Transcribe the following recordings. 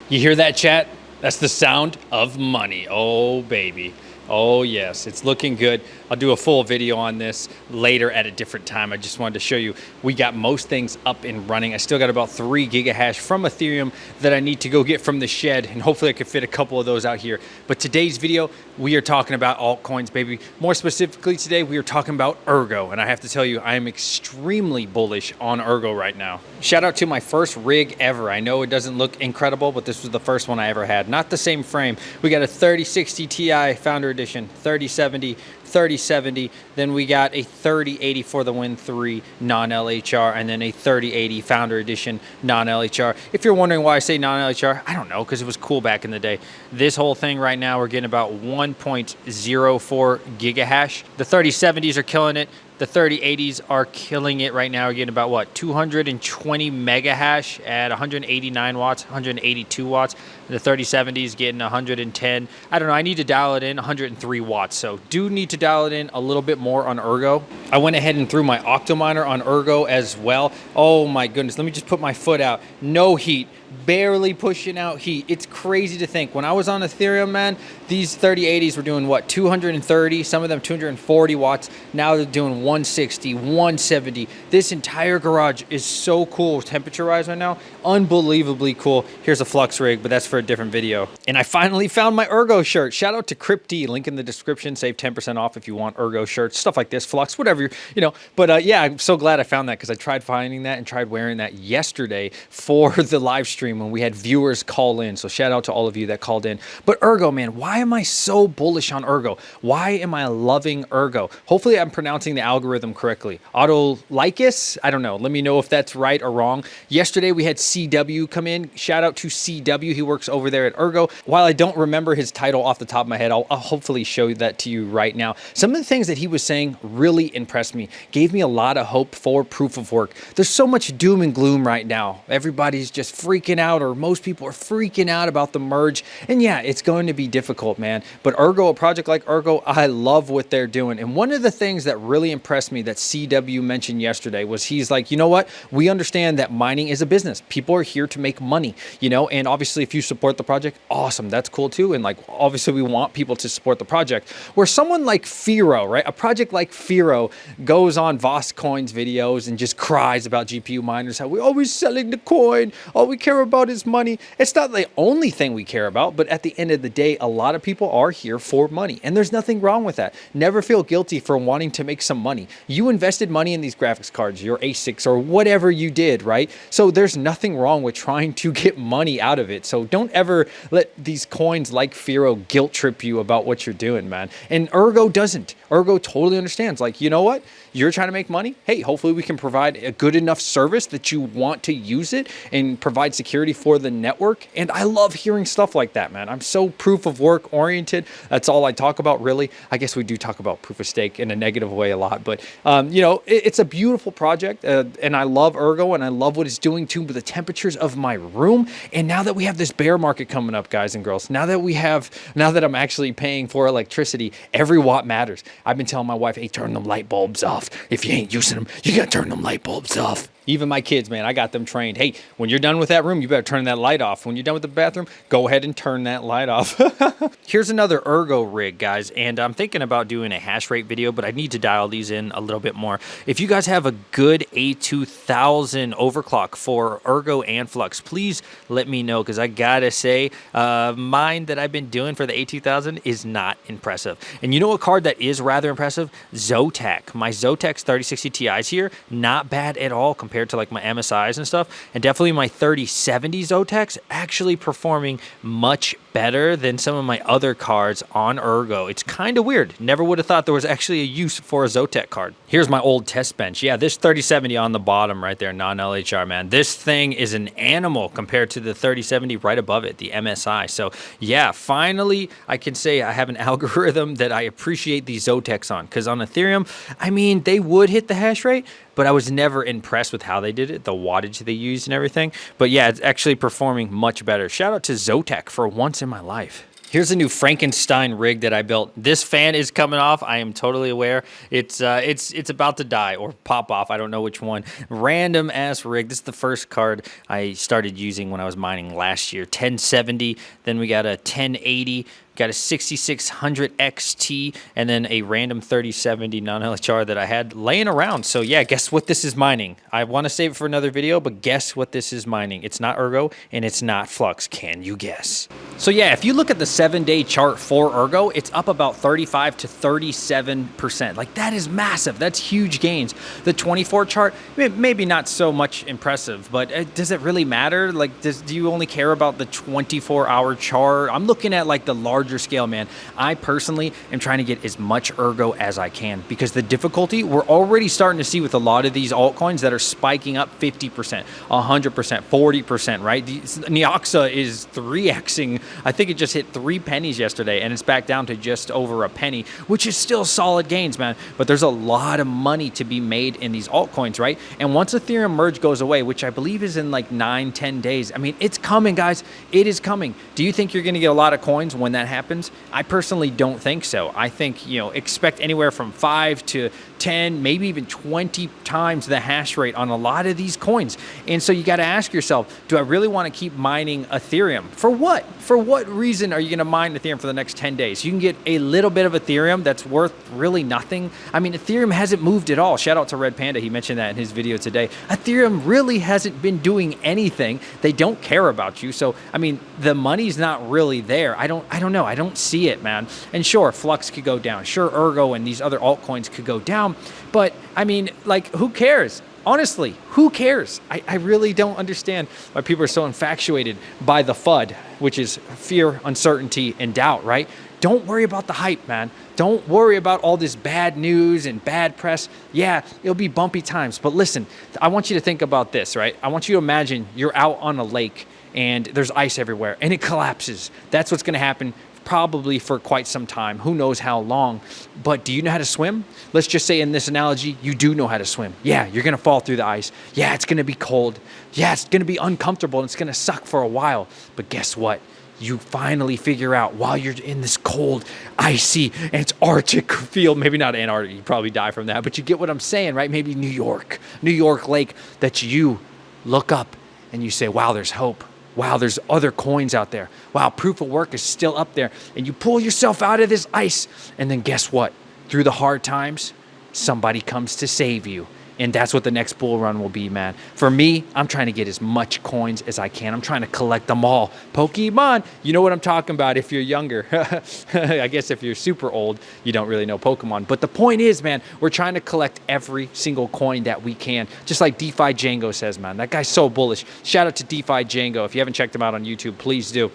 You hear that, chat? That's the sound of money. Oh, baby. Oh, yes. It's looking good. I'll do a full video on this later at a different time. I just wanted to show you we got most things up and running. I still got about 3 gigahash from Ethereum that I need to go get from the shed, and hopefully I can fit a couple of those out here. But today's video, we are talking about altcoins, baby. More specifically today, we are talking about ERGO, and I have to tell you, I am extremely bullish on ERGO right now. Shout out to my first rig ever. I know it doesn't look incredible, but this was the first one I ever had. Not the same frame. We got a 3060 Ti Founder Edition, 3070, 3070, then we got a 3080 for the Win 3 non-LHR, and then a 3080 Founder Edition non-LHR. If you're wondering why I say non-LHR, I don't know, because it was cool back in the day. This whole thing right now, we're getting about 1.04 gigahash. The 3070s are killing it. The 3080s are killing it right now. We're getting about, what, 220 mega hash at 189 watts, 182 watts. The 3070s getting 110. I don't know. I need to dial it in 103 watts. So do need to dial it in a little bit more on ERGO. I went ahead and threw my Octominer on ERGO as well. Oh my goodness. Let me just put my foot out. No heat. Barely pushing out heat. It's crazy to think. When I was on Ethereum, man, these 3080s were doing what, 230, some of them 240 watts. Now they're doing 160, 170. This entire garage is so cool temperature-wise right now. Unbelievably cool. Here's a Flux rig, but that's for a different video. And I finally found my ERGO shirt. Shout out to Crypty. Link in the description. Save 10% off if you want ERGO shirts, stuff like this, Flux, whatever, you know. But yeah, I'm so glad I found that because I tried finding that and tried wearing that yesterday for the live stream when we had viewers call in. So shout out to all of you that called in. But ERGO, man, why am I so bullish on ERGO? Why am I loving ERGO? Hopefully I'm pronouncing the algorithm correctly. Autolycus? I don't know. Let me know if that's right or wrong. Yesterday we had CW come in. Shout out to CW. He works over there at ERGO. While I don't remember his title off the top of my head, I'll hopefully show that to you right now. Some of the things that he was saying really impressed me. Gave me a lot of hope for proof of work. There's so much doom and gloom right now. Everybody's just freaking out, or most people are freaking out about the merge. And yeah, it's going to be difficult, man. But ERGO, a project like ERGO, I love what they're doing. And one of the things that really impressed me that CW mentioned yesterday was he's like, you know what? We understand that mining is a business. People are here to make money, you know, and obviously if you support the project, awesome. That's cool too. And like, obviously we want people to support the project. Where someone like Firo, right? A project like Firo goes on VosCoin's videos and just cries about GPU miners, how we're always selling the coin. All we care about is money. It's not the only thing we care about, but at the end of the day, a lot of people are here for money, and there's nothing wrong with that. Never feel guilty for wanting to make some money. You invested money in these graphics cards, your ASICs, or whatever you did, right? So there's nothing wrong with trying to get money out of it. So don't ever let these coins like Firo guilt trip you about what you're doing, man. And ERGO doesn't. ERGO totally understands. Like, you know what? You're trying to make money. Hey, hopefully we can provide a good enough service that you want to use it and provide security for the network. And I love hearing stuff like that, man. I'm so proof of work oriented. That's all I talk about, really. I guess we do talk about proof of stake in a negative way a lot, but you know, it's a beautiful project, and I love ERGO, and I love what it's doing to the temperatures of my room. And now that we have this bear market coming up, guys and girls, now that I'm actually paying for electricity, every watt matters. I've been telling my wife, hey, turn them light bulbs off. If you ain't using them, you gotta turn them light bulbs off. Even my kids, man, I got them trained. Hey, when you're done with that room, you better turn that light off. When you're done with the bathroom, go ahead and turn that light off. Here's another ERGO rig, guys, and I'm thinking about doing a hash rate video, but I need to dial these in a little bit more. If you guys have a good A2000 overclock for ERGO and Flux, please let me know, because I gotta say, mine that I've been doing for the A2000 is not impressive. And you know a card that is rather impressive? Zotac. My Zotac 3060 Ti's here, not bad at all compared to like my MSIs and stuff, and definitely my 3070 Zotacs actually performing much better than some of my other cards on ERGO. It's kind of weird. Never would have thought there was actually a use for a Zotac card. Here's my old test bench. Yeah, this 3070 on the bottom right there, non-LHR, man. This thing is an animal compared to the 3070 right above it, the MSI. So yeah, finally I can say I have an algorithm that I appreciate these Zotacs on, because on Ethereum, I mean, they would hit the hash rate, but I was never impressed with how they did it, the wattage they used and everything. But yeah, it's actually performing much better. Shout out to Zotac for once in my life. Here's a new Frankenstein rig that I built. This fan is coming off. I am totally aware. It's about to die or pop off. I don't know which one. Random ass rig. This is the first card I started using when I was mining last year. 1070. Then we got a 1080. Got a 6600 XT, and then a random 3070 non-LHR that I had laying around. So yeah, guess what this is mining? I want to save it for another video, but guess what this is mining? It's not ERGO, and it's not Flux. Can you guess? So yeah, if you look at the 7-day chart for ERGO, it's up about 35 to 37%. Like, that is massive. That's huge gains. The 24 chart, maybe not so much impressive, but does it really matter? Like, do you only care about the 24-hour chart? I'm looking at like the larger scale, man. I personally am trying to get as much ERGO as I can, because the difficulty we're already starting to see with a lot of these altcoins that are spiking up 50%, 100%, 40%, right? Neoxa is 3xing. I think it just hit 3 pennies yesterday, and it's back down to just over a penny, which is still solid gains, man. But there's a lot of money to be made in these altcoins, right? And once Ethereum merge goes away, which I believe is in like 9-10 days, I mean, it's coming, guys. It is coming. Do you think you're going to get a lot of coins when that happens? I personally don't think so. I think, expect anywhere from 5 to 10, maybe even 20 times the hash rate on a lot of these coins. And so you got to ask yourself, do I really want to keep mining Ethereum? For what? For what reason are you going to mine Ethereum for the next 10 days? You can get a little bit of Ethereum that's worth really nothing. I mean, Ethereum hasn't moved at all. Shout out to Red Panda. He mentioned that in his video today. Ethereum really hasn't been doing anything. They don't care about you. So, I mean, the money's not really there. I don't know. I don't see it, man. And sure, Flux could go down. Sure, ERGO and these other altcoins could go down. But I mean, like, who cares? Honestly, who cares? I really don't understand why people are so infatuated by the FUD, which is fear, uncertainty, and doubt, right? Don't worry about the hype, man. Don't worry about all this bad news and bad press. Yeah, it'll be bumpy times. But listen, I want you to think about this, right? I want you to imagine you're out on a lake and there's ice everywhere and it collapses. That's what's going to happen probably for quite some time. Who knows how long? But do you know how to swim? Let's just say in this analogy, you do know how to swim. Yeah, you're going to fall through the ice. Yeah, it's going to be cold. Yeah, it's going to be uncomfortable and it's going to suck for a while. But guess what? You finally figure out while you're in this cold, icy, Antarctic field, maybe not Antarctic, you probably die from that, but you get what I'm saying, right? Maybe New York Lake, that you look up and you say, wow, there's hope. Wow, there's other coins out there. Wow, proof of work is still up there. And you pull yourself out of this ice. And then guess what? Through the hard times, somebody comes to save you. And that's what the next bull run will be, man. For me, I'm trying to get as much coins as I can. I'm trying to collect them all. Pokemon, you know what I'm talking about if you're younger. I guess if you're super old, you don't really know Pokemon. But the point is, man, we're trying to collect every single coin that we can. Just like DeFi Django says, man. That guy's so bullish. Shout out to DeFi Django. If you haven't checked him out on YouTube, please do.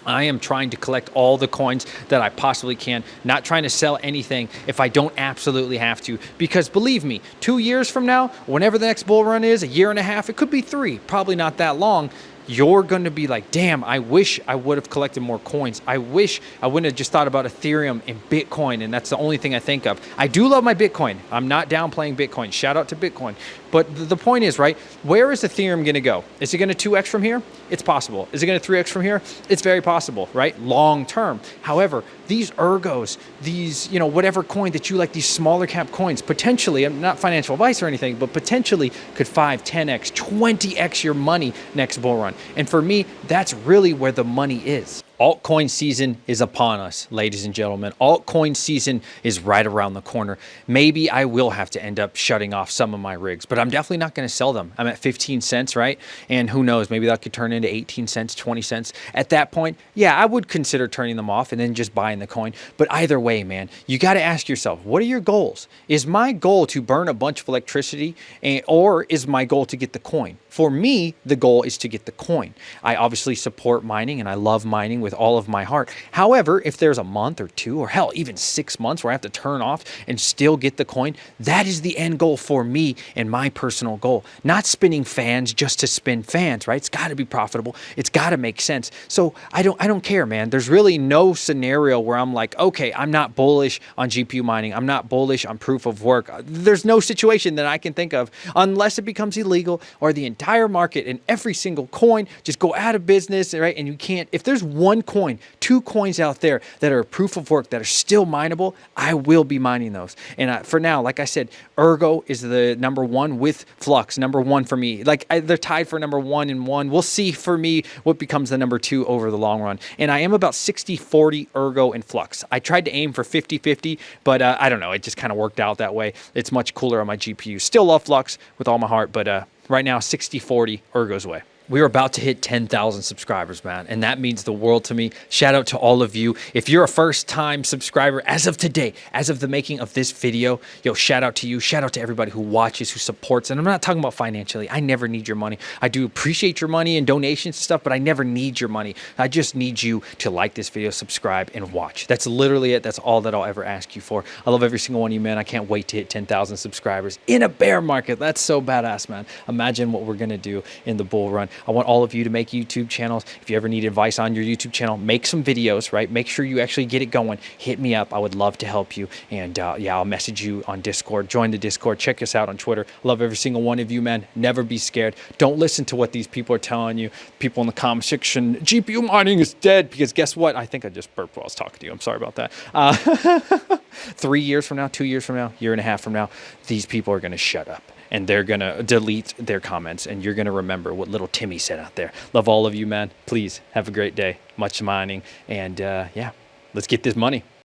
I am trying to collect all the coins that I possibly can, not trying to sell anything if I don't absolutely have to. Because believe me, 2 years from now, whenever the next bull run is, a year and a half, it could be 3, probably not that long, you're going to be like, damn, I wish I would have collected more coins. I wish I wouldn't have just thought about Ethereum and Bitcoin, and that's the only thing I think of. I do love my Bitcoin. I'm not downplaying Bitcoin. Shout out to Bitcoin. But the point is, right, where is Ethereum going to go? Is it going to 2x from here? It's possible. Is it going to 3x from here? It's very possible, right? Long term. However, these ERGOs, these, whatever coin that you like, these smaller cap coins, potentially, I'm not financial advice or anything, but potentially could 5, 10x, 20x your money next bull run. And for me, that's really where the money is. Altcoin season is upon us, ladies and gentlemen. Altcoin season is right around the corner. Maybe I will have to end up shutting off some of my rigs, but I'm definitely not going to sell them. I'm at 15 cents, right? And who knows, maybe that could turn into 18 cents, 20 cents. At that point, yeah, I would consider turning them off and then just buying the coin. But either way, man, you got to ask yourself, what are your goals? Is my goal to burn a bunch of electricity, or is my goal to get the coin? For me, the goal is to get the coin. I obviously support mining and I love mining with all of my heart. However, if there's a month or 2 or hell, even 6 months where I have to turn off and still get the coin, that is the end goal for me and my personal goal. Not spinning fans just to spin fans, right? It's got to be profitable. It's got to make sense. So I don't care, man. There's really no scenario where I'm like, okay, I'm not bullish on GPU mining. I'm not bullish on proof of work. There's no situation that I can think of unless it becomes illegal or the entire entire market and every single coin just go out of business, right? And you can't, if there's one coin, 2 coins out there that are proof of work that are still mineable, I will be mining those. And for now, like I said, ERGO is the number 1 with Flux, number 1 for me. Like they're tied for number 1 and 1. We'll see for me what becomes the number 2 over the long run. And I am about 60-40 ERGO and Flux. I tried to aim for 50-50, but I don't know. It just kind of worked out that way. It's much cooler on my GPU. Still love Flux with all my heart, but right now 60-40 ERGO's way. We're about to hit 10,000 subscribers, man, and that means the world to me. Shout out to all of you. If you're a first-time subscriber, as of today, as of the making of this video, yo, shout out to you. Shout out to everybody who watches, who supports, and I'm not talking about financially. I never need your money. I do appreciate your money and donations and stuff, but I never need your money. I just need you to like this video, subscribe, and watch. That's literally it. That's all that I'll ever ask you for. I love every single one of you, man. I can't wait to hit 10,000 subscribers in a bear market. That's so badass, man. Imagine what we're going to do in the bull run. I want all of you to make YouTube channels. If you ever need advice on your YouTube channel, make some videos, right? Make sure you actually get it going. Hit me up. I would love to help you. And yeah, I'll message you on Discord. Join the Discord. Check us out on Twitter. Love every single one of you, man. Never be scared. Don't listen to what these people are telling you. People in the comment section, GPU mining is dead, because guess what? I think I just burped while I was talking to you. I'm sorry about that. 3 years from now, 2 years from now, year and a half from now, these people are going to shut up. And they're going to delete their comments, and you're going to remember what little Timmy said out there. Love all of you, man. Please have a great day. Much mining. And yeah, let's get this money.